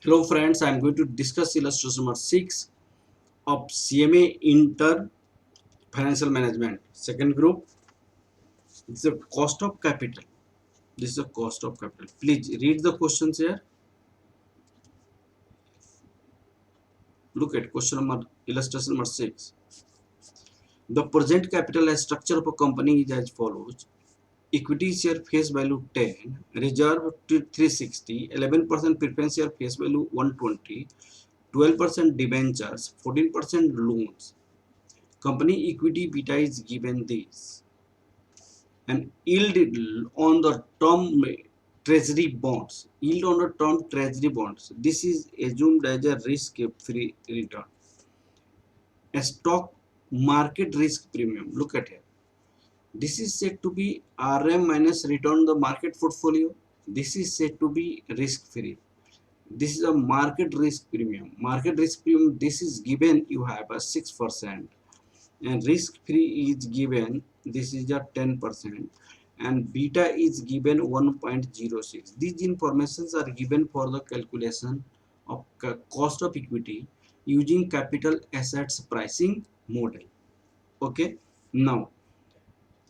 Hello friends, I am going to discuss illustration number 6 of CMA Inter Financial Management. Second group, it's the cost of capital. This is the cost of capital. Please read the questions here. Look at question number illustration number 6. The present capital as structure of a company is as follows. Equity share face value 10, reserve to 360, 11% preference share face value 120, 12% debentures, 14% loans. Company equity beta is given this, and yield on the term treasury bonds. Yield on the term treasury bonds. This is assumed as a risk-free return. A stock market risk premium. Look at it. This is said to be RM minus return on the market portfolio. This is said to be risk-free. This is a market risk premium. Market risk premium. This is given. You have a 6%. And risk free is given, this is a 10%, and beta is given 1.06. These informations are given for the calculation of cost of equity using capital assets pricing model. Okay, now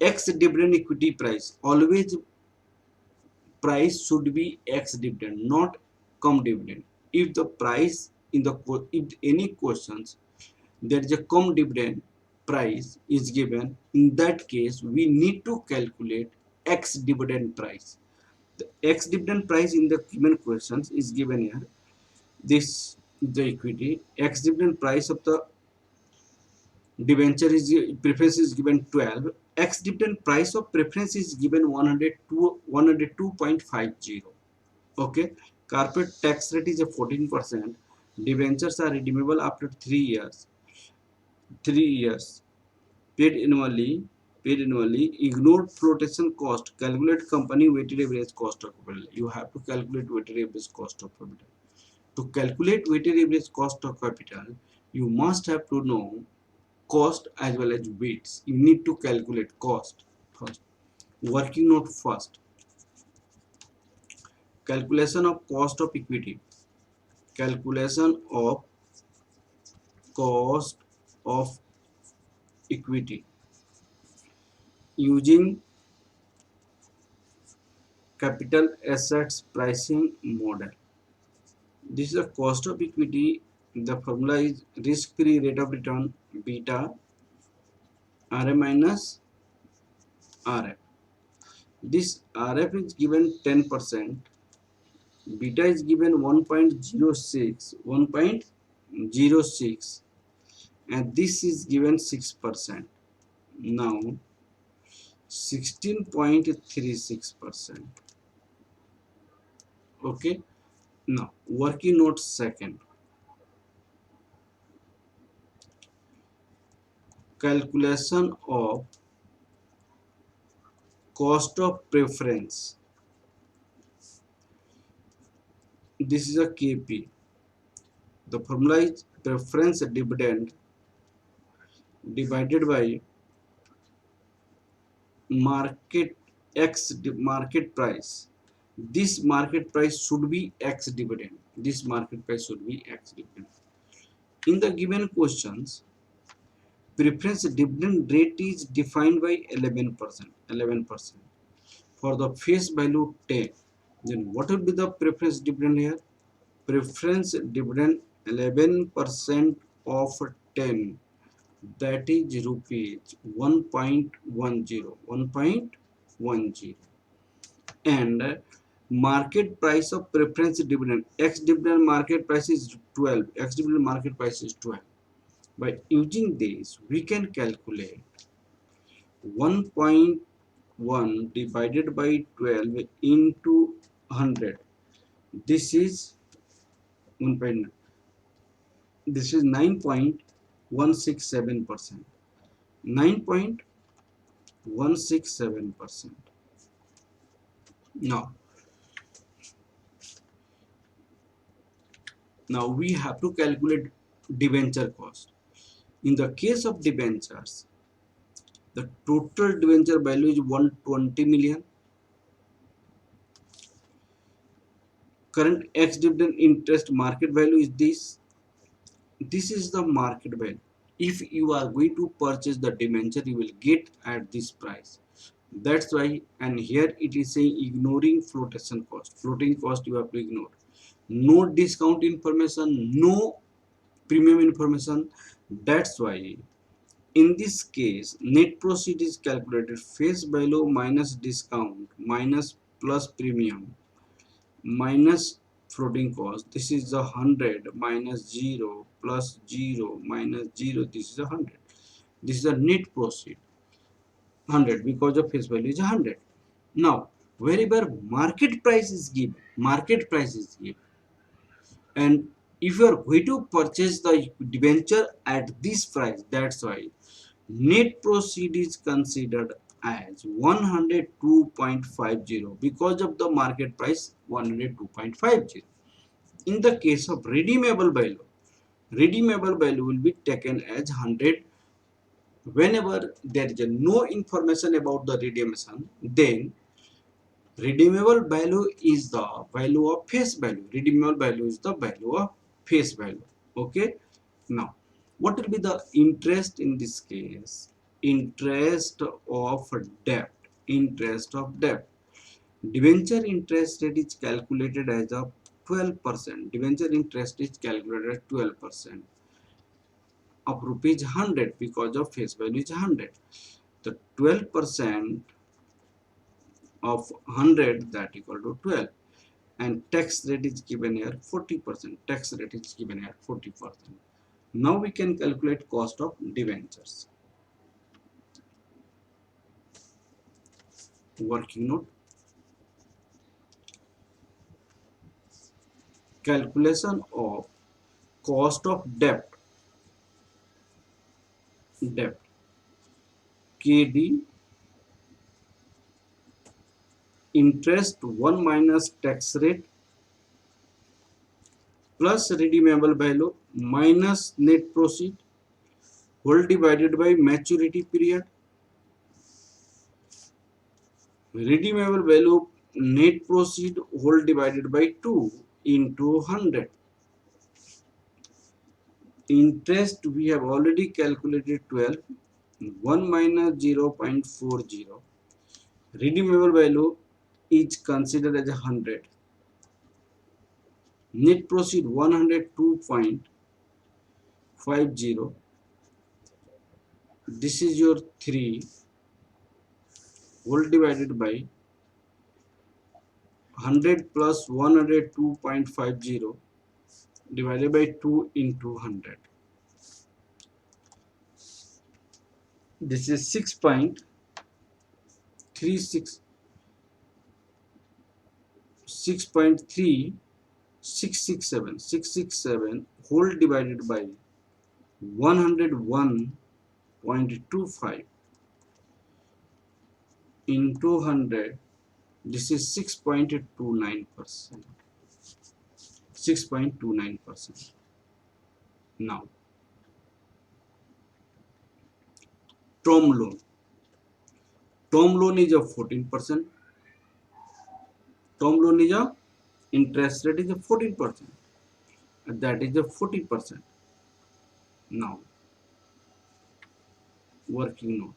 ex dividend equity price, always price should be ex dividend, not cum dividend. If the price in the if any questions there is a cum dividend price is given, in that case we need to calculate ex dividend price. The ex dividend price in the given questions is given here. This the equity ex dividend price of the debenture is preference is given 12. Ex dividend price of preference is given 102.50. Okay, corporate tax rate is a 14%. Debentures are redeemable after 3 years. 3 years. Paid annually. Ignore flotation cost. Calculate company weighted average cost of capital. You have to calculate weighted average cost of capital. To calculate weighted average cost of capital, you must have to know cost as well as weights. You need to calculate cost first. Working note first. Calculation of cost of equity. Calculation of cost of equity using capital assets pricing model. This is the cost of equity. The formula is risk-free rate of return beta RM minus RF. This RF is given 10%, beta is given 1.06, and this is given 6%. Now 16.36%. Okay. Now working note second. Calculation of cost of preference. This is a KP. The formula is preference dividend divided by market market price. This market price should be X dividend. This market price should be X dividend. In the given questions, preference dividend rate is defined by 11%. 11%. For the face value 10, then what will be the preference dividend here? Preference dividend 11% of 10, that is rupees 1.10, and market price of preference dividend, ex dividend market price is 12, ex dividend market price is 12. By using this we can calculate 1.1 divided by 12 into 100. This is 1. This is 9.167%. 9.167%. Now we have to calculate debenture cost. In the case of debentures, the total debenture value is 120 million. current ex dividend interest market value is this. This is the market value. If you are going to purchase the debenture, you will get at this price. That's why, and here it is saying ignoring flotation cost. Floating cost you have to ignore. No discount information, no premium information. That's why in this case net proceed is calculated face value minus discount minus plus premium minus floating cost. This is a 100 minus 0 plus 0 minus 0. This is a 100. This is a net proceed 100 because of face value is 100. Now wherever market price is given, and if you are going to purchase the debenture at this price, that's why net proceed is considered as 102.50 because of the market price 102.50. In the case of redeemable value will be taken as 100. Whenever there is no information about the redemption, then redeemable value is the value of face value. Redeemable value is the value of face value. Okay. Now, what will be the interest in this case? Interest of debt. Interest of debt. Debenture interest rate is calculated as a 12%. Debenture interest is calculated at 12% of rupees 100 because of face value is 100. The 12% of 100 that equal to 12, and tax rate is given here 40%. Tax rate is given here 40%. Now we can calculate cost of debentures. Working note, calculation of cost of debt KD, interest 1 minus tax rate plus redeemable value minus net proceed whole divided by maturity period. Redeemable value net proceed whole divided by 2 into 100. Interest we have already calculated 12. 1 minus 0.40. Redeemable value is considered as 100. Net proceed 102.50. This is your 3 whole divided by 100 plus 102.50 divided by 2 into 100. This is 6.36 6.3667 whole divided by 101.25 into 100. This is 6.29%. 6.29%. Now, term loan. Term loan is a 14%. Term loan is a interest rate is a 14%. That is a 40%. Now, working note.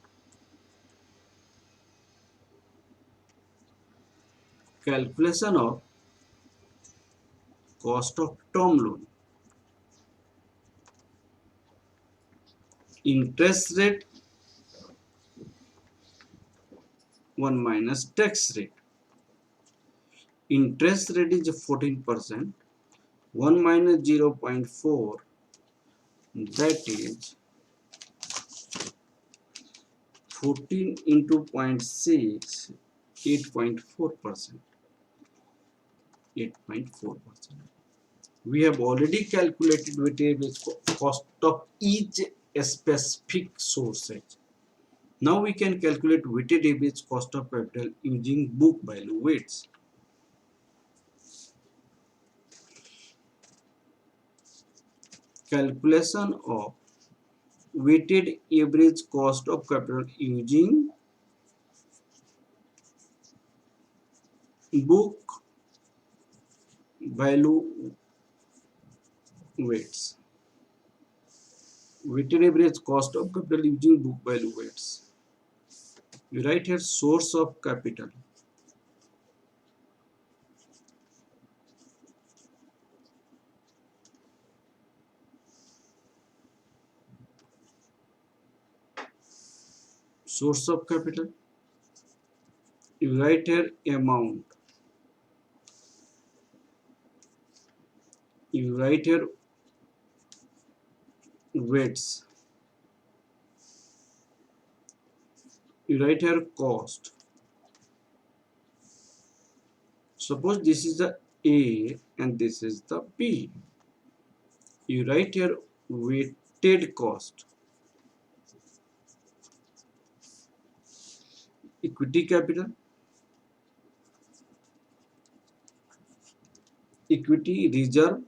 Calculation of cost of term loan. Interest rate 1 minus tax rate. Interest rate is 14%. 1 minus 0.4, that is 14 into 0.6, 8.4%. 8.4%. We have already calculated weighted average cost of each specific sources. Now we can calculate weighted average cost of capital using book value weights. Calculation of weighted average cost of capital using book value weights. Weighted average cost of capital using book value weights. You write here source of capital. Source of capital. You write here amount. You write here weights. You write here cost. Suppose this is the A and this is the B. You write here weighted cost. Equity capital. Equity reserve.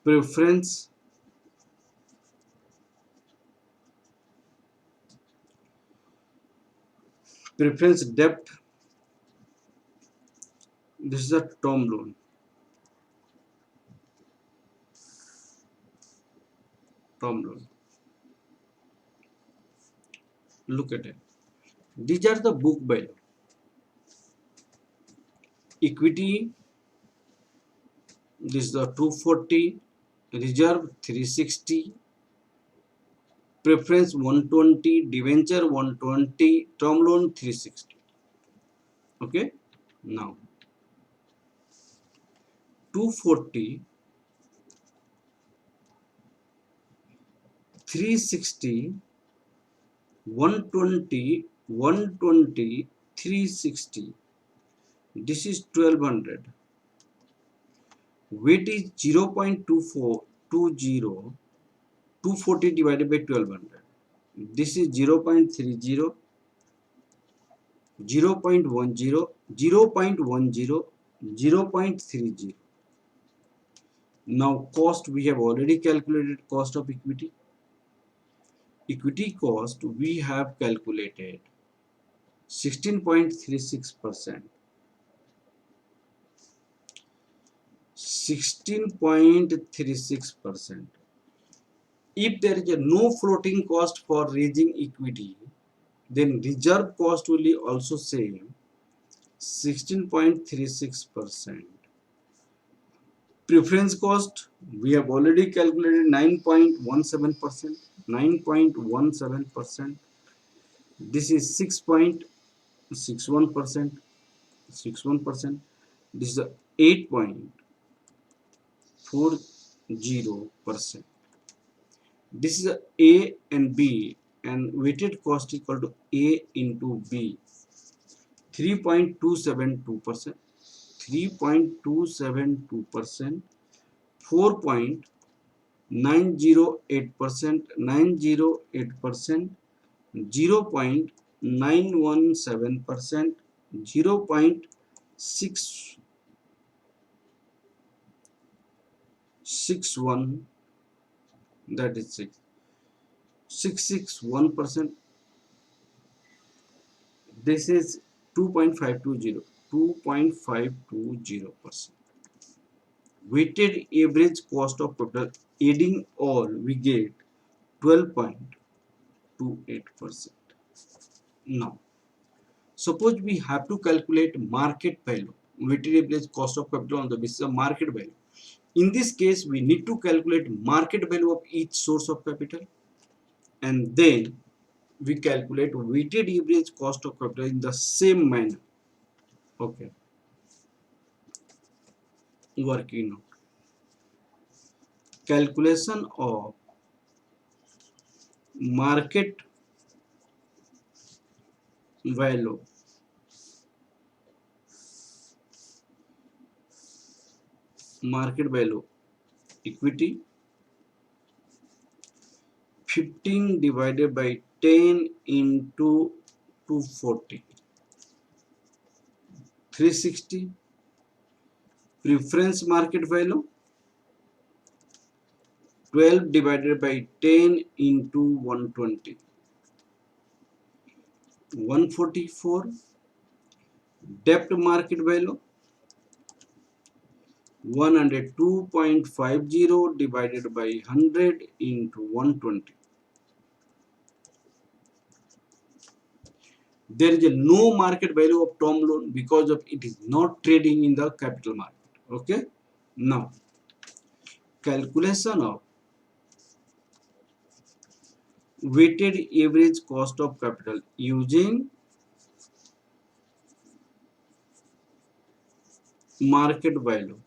Preference. Preference debt. This is a term loan. Term loan. Look at it. These are the book value. Equity, this is the 240, reserve 360, preference 120, debenture 120, term loan 360. Okay, now 240, 360, 120, 120, 360. This is 1200. Weight is 0.2420. 240 divided by 1200. This is 0.30, 0.10, 0.10, 0.30. Now cost, we have already calculated cost of equity. Equity cost we have calculated 16.36%. 16.36%. If there is no floating cost for raising equity, then reserve cost will be also same 16.36%. Preference cost we have already calculated 9.17%. 9.17%. This is 6.61%. 61%. This is 8.40%. This is A and B, and weighted cost equal to A into B. 3.272%. 3.272%. 4.908%. 908%. 0.917%. 0.661, that is 661%. This is 2.520. 2.520%. Weighted average cost of capital, adding all, we get 12.28%. Now, suppose we have to calculate market value, weighted average cost of capital on the basis of market value. In this case, we need to calculate market value of each source of capital, and then we calculate weighted average cost of capital in the same manner. Okay, working out. Calculation of market value equity 15 divided by 10 into 240, 360. Preference market value 12 divided by 10 into 120, 144. Debt market value 102.50 divided by 100 into 120. There is a no market value of term loan because of it is not trading in the capital market. Okay. Now, calculation of weighted average cost of capital using market value.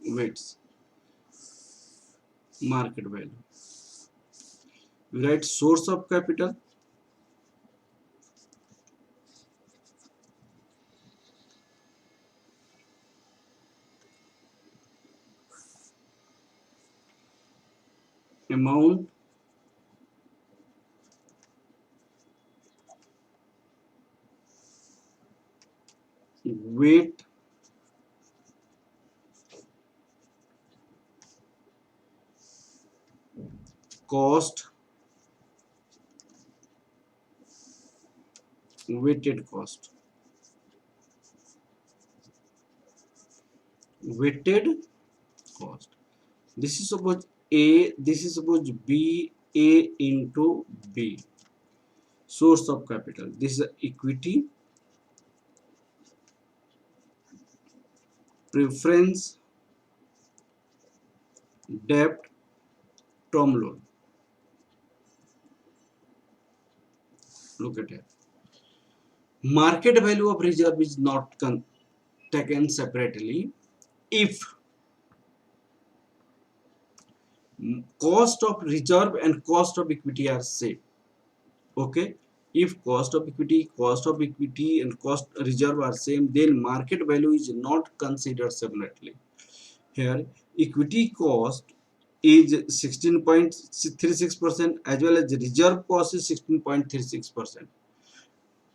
Weights market value. We write source of capital amount weight cost weighted cost weighted cost. This is suppose A, this is suppose B, A into B. Source of capital. This is equity, preference, debt, term loan. Look at it. Market value of reserve is not taken separately if cost of reserve and cost of equity are same. Okay. If cost of equity and cost reserve are same, then market value is not considered separately. Here, equity cost is 16.36% as well as reserve cost is 16.36%.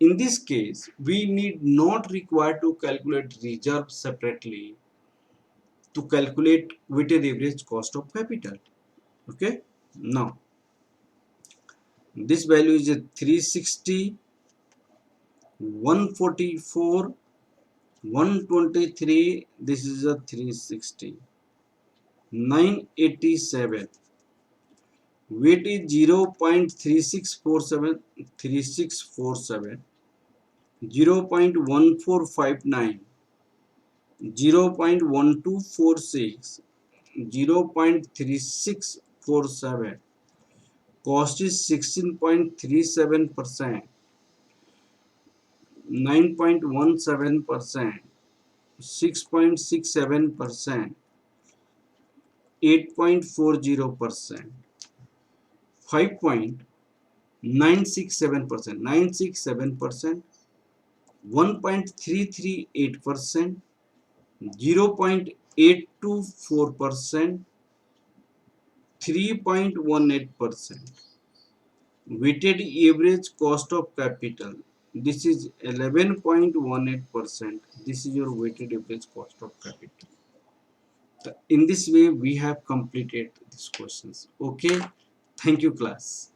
In this case, we need not require to calculate reserve separately to calculate weighted average cost of capital. Okay. Now, this value is a 360, 144, 123. This is a 360, 987. Weight is 0.3647, 3647, 0.1459, 0.1246, 0.3647. Cost is 16.37%, 9.17%, 6.67%, 8.40%, 5.967%, 967%, 1.338%, 0.824%, 3.18%. Weighted average cost of capital. This is 11.18%. This is your weighted average cost of capital. In this way, we have completed these questions. Okay. Thank you, class.